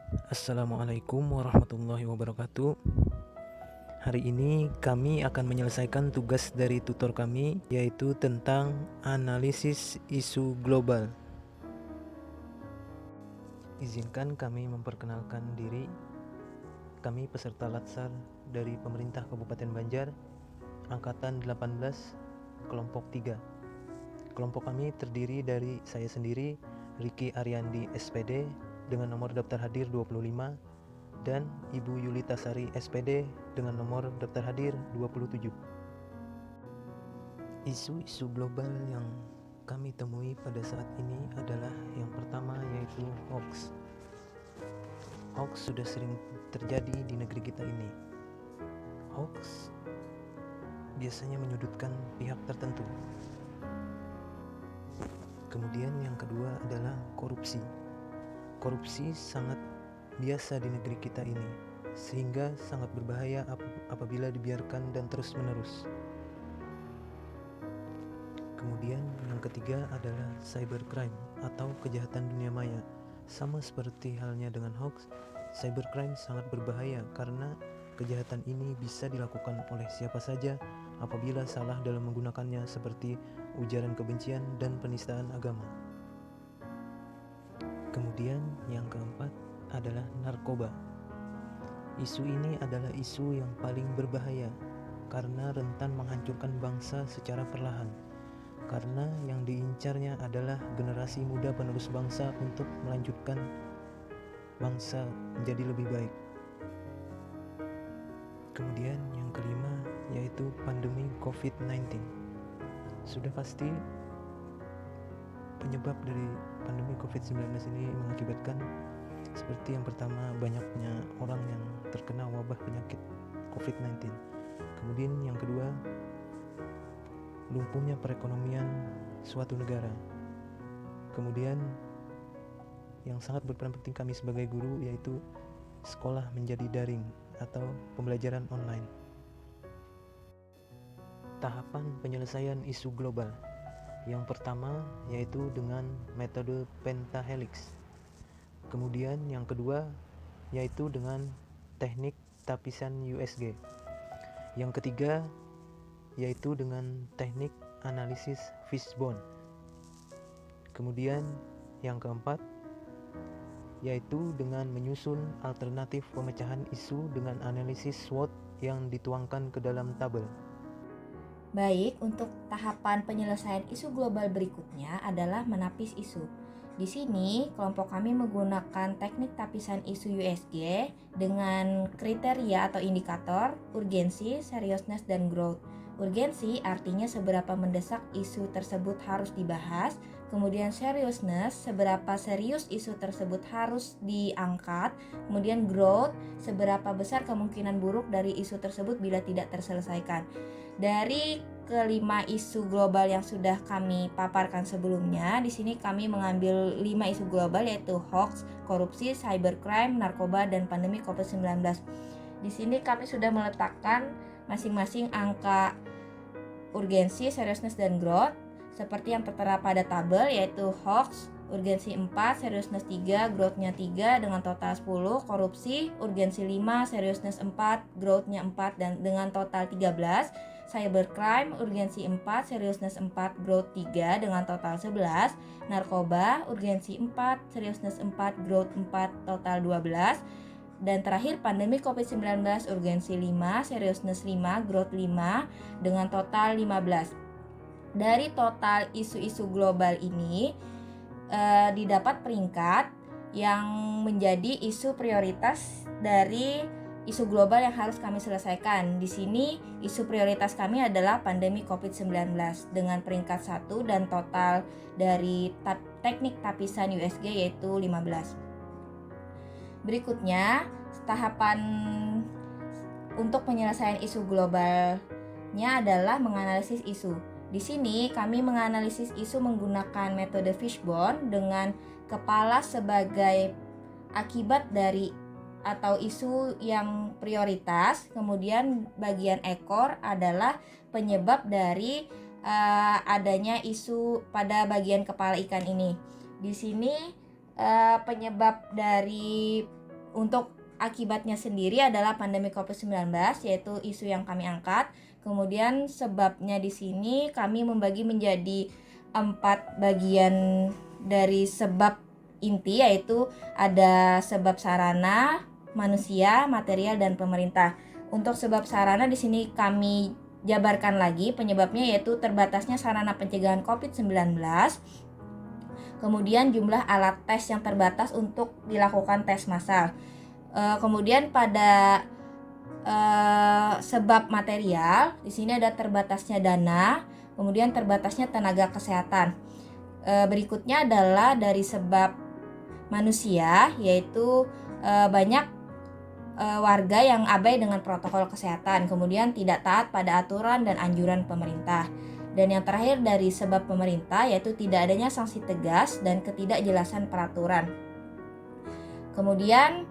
Assalamualaikum warahmatullahi wabarakatuh. Hari ini kami akan menyelesaikan tugas dari tutor kami, yaitu tentang analisis isu global. Izinkan kami memperkenalkan diri. Kami peserta Latsar dari pemerintah Kabupaten Banjar, Angkatan 18, kelompok 3. Kelompok kami terdiri dari saya sendiri, Riki Ariandi SPD, dengan nomor daftar hadir 25, dan Ibu Yulita Sari SPD dengan nomor daftar hadir 27. Isu-isu global yang kami temui pada saat ini adalah yang pertama, yaitu hoax. Hoax sudah sering terjadi di negeri kita ini. Hoax biasanya menyudutkan pihak tertentu. Kemudian yang kedua adalah korupsi. Korupsi sangat biasa di negeri kita ini, sehingga sangat berbahaya apabila dibiarkan dan terus-menerus. Kemudian yang ketiga adalah cybercrime atau kejahatan dunia maya. Sama seperti halnya dengan hoax, cybercrime sangat berbahaya karena kejahatan ini bisa dilakukan oleh siapa saja apabila salah dalam menggunakannya, seperti ujaran kebencian dan penistaan agama. Kemudian yang keempat adalah narkoba. Isu ini adalah isu yang paling berbahaya karena rentan menghancurkan bangsa secara perlahan, karena yang diincarnya adalah generasi muda penerus bangsa untuk melanjutkan bangsa menjadi lebih baik. Kemudian yang kelima yaitu pandemi COVID-19. Sudah pasti penyebab dari pandemi COVID-19 ini mengakibatkan seperti yang pertama, banyaknya orang yang terkena wabah penyakit COVID-19. Kemudian yang kedua, lumpuhnya perekonomian suatu negara. Kemudian yang sangat berperan penting kami sebagai guru, yaitu sekolah menjadi daring atau pembelajaran online. Tahapan penyelesaian isu global. Yang pertama yaitu dengan metode pentahelix. Kemudian yang kedua yaitu dengan teknik tapisan USG. Yang ketiga yaitu dengan teknik analisis fishbone. Kemudian yang keempat yaitu dengan menyusun alternatif pemecahan isu dengan analisis SWOT yang dituangkan ke dalam tabel. Baik, untuk tahapan penyelesaian isu global berikutnya adalah menapis isu. Di sini, kelompok kami menggunakan teknik tapisan isu USG dengan kriteria atau indikator urgensi, seriousness, dan growth. Urgensi artinya seberapa mendesak isu tersebut harus dibahas, kemudian seriousness, seberapa serius isu tersebut harus diangkat, kemudian growth, seberapa besar kemungkinan buruk dari isu tersebut bila tidak terselesaikan. Dari kelima isu global yang sudah kami paparkan sebelumnya, di sini kami mengambil 5 isu global, yaitu hoax, korupsi, cybercrime, narkoba, dan pandemi COVID-19. Di sini kami sudah meletakkan masing-masing angka urgensi, seriousness, dan growth seperti yang tertera pada tabel, yaitu hoax urgensi 4, seriousness 3, growth-nya 3 dengan total 10, korupsi urgensi 5, seriousness 4, growth-nya 4 dan dengan total 13, cybercrime urgensi 4, seriousness 4, growth 3 dengan total 11, narkoba urgensi 4, seriousness 4, growth 4, total 12, dan terakhir pandemi COVID-19 urgensi 5, seriousness 5, growth 5 dengan total 15. Dari total isu-isu global ini didapat peringkat yang menjadi isu prioritas dari isu global yang harus kami selesaikan. Di sini isu prioritas kami adalah pandemi COVID-19 dengan peringkat 1 dan total dari teknik tapisan USG yaitu 15. Berikutnya, tahapan untuk penyelesaian isu globalnya adalah menganalisis isu. Di sini kami menganalisis isu menggunakan metode fishbone dengan kepala sebagai akibat dari atau isu yang prioritas, kemudian bagian ekor adalah penyebab dari adanya isu pada bagian kepala ikan ini. Di sini penyebab dari Untuk akibatnya sendiri adalah pandemi COVID-19, yaitu isu yang kami angkat. Kemudian sebabnya di sini kami membagi menjadi 4 bagian dari sebab inti, yaitu ada sebab sarana, manusia, material, dan pemerintah. Untuk sebab sarana di sini kami jabarkan lagi penyebabnya, yaitu terbatasnya sarana pencegahan COVID-19. Kemudian jumlah alat tes yang terbatas untuk dilakukan tes massal. Kemudian pada sebab material, di sini ada terbatasnya dana, kemudian terbatasnya tenaga kesehatan. Berikutnya adalah dari sebab manusia, yaitu banyak warga yang abai dengan protokol kesehatan, kemudian tidak taat pada aturan dan anjuran pemerintah. Dan yang terakhir dari sebab pemerintah, yaitu tidak adanya sanksi tegas dan ketidakjelasan peraturan. Kemudian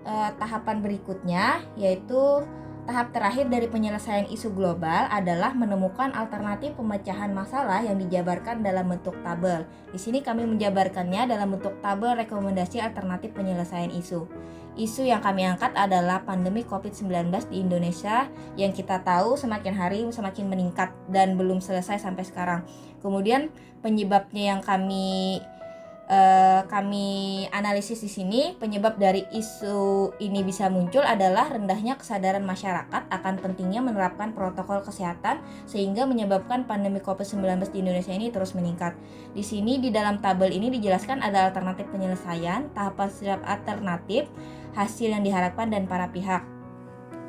tahapan berikutnya, yaitu tahap terakhir dari penyelesaian isu global, adalah menemukan alternatif pemecahan masalah yang dijabarkan dalam bentuk tabel. Di sini kami menjabarkannya dalam bentuk tabel rekomendasi alternatif penyelesaian isu. Isu yang kami angkat adalah pandemi COVID-19 di Indonesia yang kita tahu semakin hari semakin meningkat dan belum selesai sampai sekarang. Kemudian penyebabnya yang kami analisis di sini, penyebab dari isu ini bisa muncul adalah rendahnya kesadaran masyarakat akan pentingnya menerapkan protokol kesehatan sehingga menyebabkan pandemi COVID-19 di Indonesia ini terus meningkat. Di sini di dalam tabel ini dijelaskan ada alternatif penyelesaian, tahapan setiap alternatif, hasil yang diharapkan dan para pihak.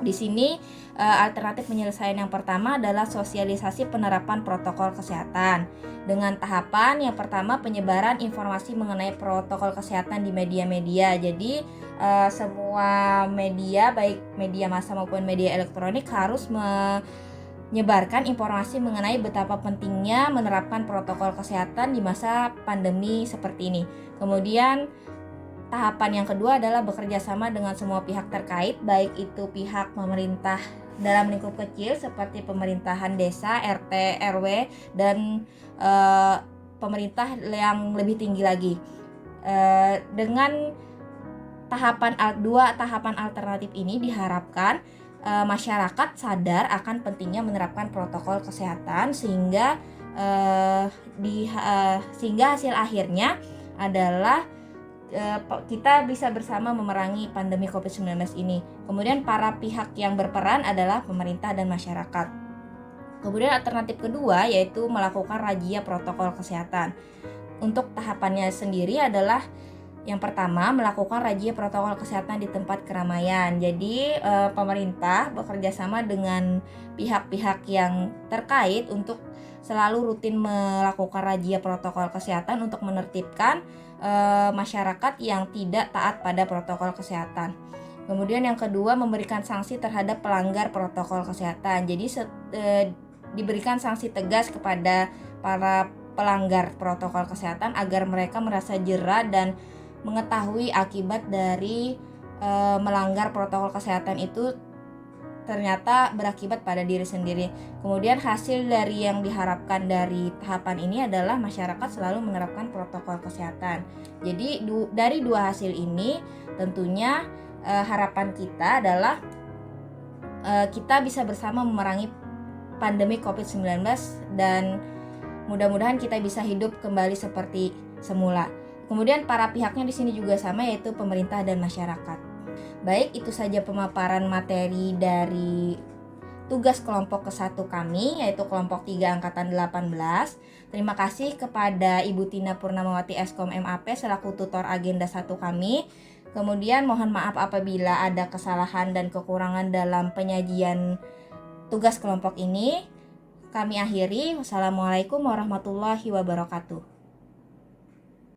Di sini alternatif penyelesaian yang pertama adalah sosialisasi penerapan protokol kesehatan. Dengan tahapan yang pertama, penyebaran informasi mengenai protokol kesehatan di media-media. Jadi semua media, baik media massa maupun media elektronik, harus menyebarkan informasi mengenai betapa pentingnya menerapkan protokol kesehatan di masa pandemi seperti ini. Kemudian tahapan yang kedua adalah bekerja sama dengan semua pihak terkait, baik itu pihak pemerintah dalam lingkup kecil seperti pemerintahan desa, RT, RW, dan pemerintah yang lebih tinggi lagi. Dengan dua tahapan alternatif ini diharapkan masyarakat sadar akan pentingnya menerapkan protokol kesehatan sehingga hasil akhirnya adalah kita bisa bersama memerangi pandemi COVID-19 ini. Kemudian para pihak yang berperan adalah pemerintah dan masyarakat. Kemudian alternatif kedua yaitu melakukan razia protokol kesehatan. Untuk tahapannya sendiri adalah yang pertama, melakukan razia protokol kesehatan di tempat keramaian. Jadi pemerintah bekerja sama dengan pihak-pihak yang terkait untuk selalu rutin melakukan razia protokol kesehatan untuk menertibkan masyarakat yang tidak taat pada protokol kesehatan. Kemudian yang kedua, memberikan sanksi terhadap pelanggar protokol kesehatan. Jadi diberikan sanksi tegas kepada para pelanggar protokol kesehatan agar mereka merasa jera dan mengetahui akibat dari melanggar protokol kesehatan itu ternyata berakibat pada diri sendiri. Kemudian hasil dari yang diharapkan dari tahapan ini adalah masyarakat selalu menerapkan protokol kesehatan. Jadi dari dua hasil ini tentunya harapan kita adalah kita bisa bersama memerangi pandemi COVID-19 dan mudah-mudahan kita bisa hidup kembali seperti semula. Kemudian para pihaknya di sini juga sama, yaitu pemerintah dan masyarakat. Baik, itu saja pemaparan materi dari tugas kelompok ke-1 kami, yaitu kelompok 3 angkatan 18. Terima kasih kepada Ibu Tina Purnamawati Eskom MAP selaku tutor agenda 1 kami. Kemudian mohon maaf apabila ada kesalahan dan kekurangan dalam penyajian tugas kelompok ini. Kami akhiri. Wassalamualaikum warahmatullahi wabarakatuh.